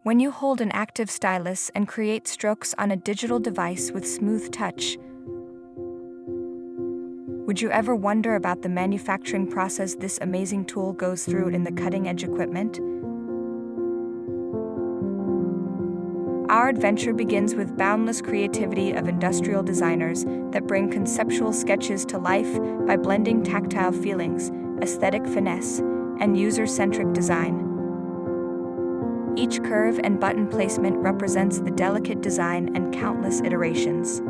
When you hold an active stylus and create strokes on a digital device with smooth touch, would you ever wonder about the manufacturing process this amazing tool goes through in the cutting-edge equipment? Our adventure begins with boundless creativity of industrial designers that bring conceptual sketches to life by blending tactile feelings, aesthetic finesse, and user-centric design. Each curve and button placement represents the delicate design and countless iterations.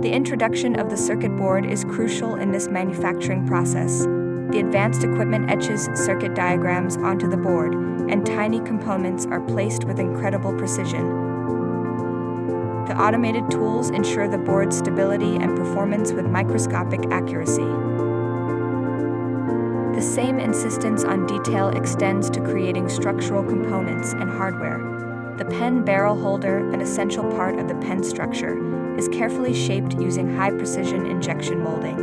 The introduction of the circuit board is crucial in this manufacturing process. The advanced equipment etches circuit diagrams onto the board, and tiny components are placed with incredible precision. The automated tools ensure the board's stability and performance with microscopic accuracy. The same insistence on detail extends to creating structural components and hardware. The pen barrel holder, an essential part of the pen structure, is carefully shaped using high-precision injection molding.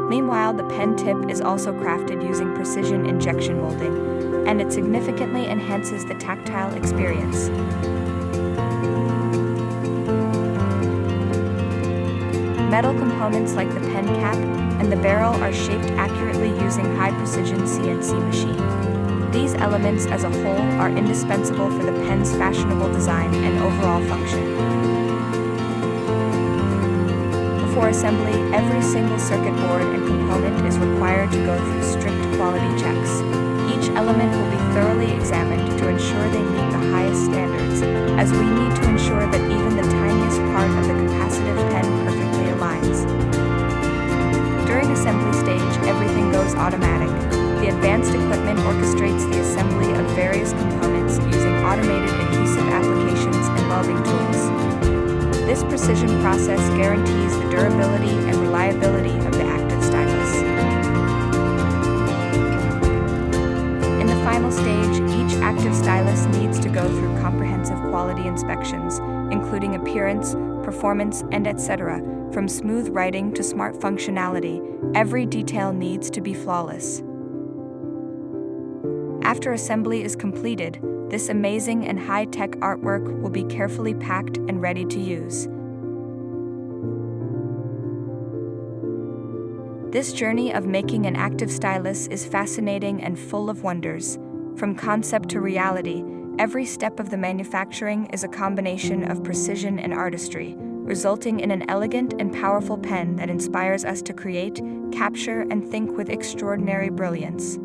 Meanwhile, the pen tip is also crafted using precision injection molding, and it significantly enhances the tactile experience. Metal components like the pen cap and the barrel are shaped accurately using high-precision CNC machine. These elements as a whole are indispensable for the pen's fashionable design and overall function. Before assembly, every single circuit board and component is required to go through strict quality checks. Each element will be thoroughly examined to ensure they meet the highest standards, as we need to ensure that even the tiniest part of the capacitive pen perfectly aligns. During assembly stage, everything goes automatic. The advanced equipment orchestrates the assembly of various components using automated adhesive applications and welding tools. This precision process guarantees the durability and reliability of the active stylus. In the final stage, each active stylus needs to go through comprehensive quality inspections, including appearance, performance, and etc. From smooth writing to smart functionality, every detail needs to be flawless. After assembly is completed, this amazing and high-tech artwork will be carefully packed and ready to use. This journey of making an active stylus is fascinating and full of wonders. From concept to reality, every step of the manufacturing is a combination of precision and artistry, resulting in an elegant and powerful pen that inspires us to create, capture, and think with extraordinary brilliance.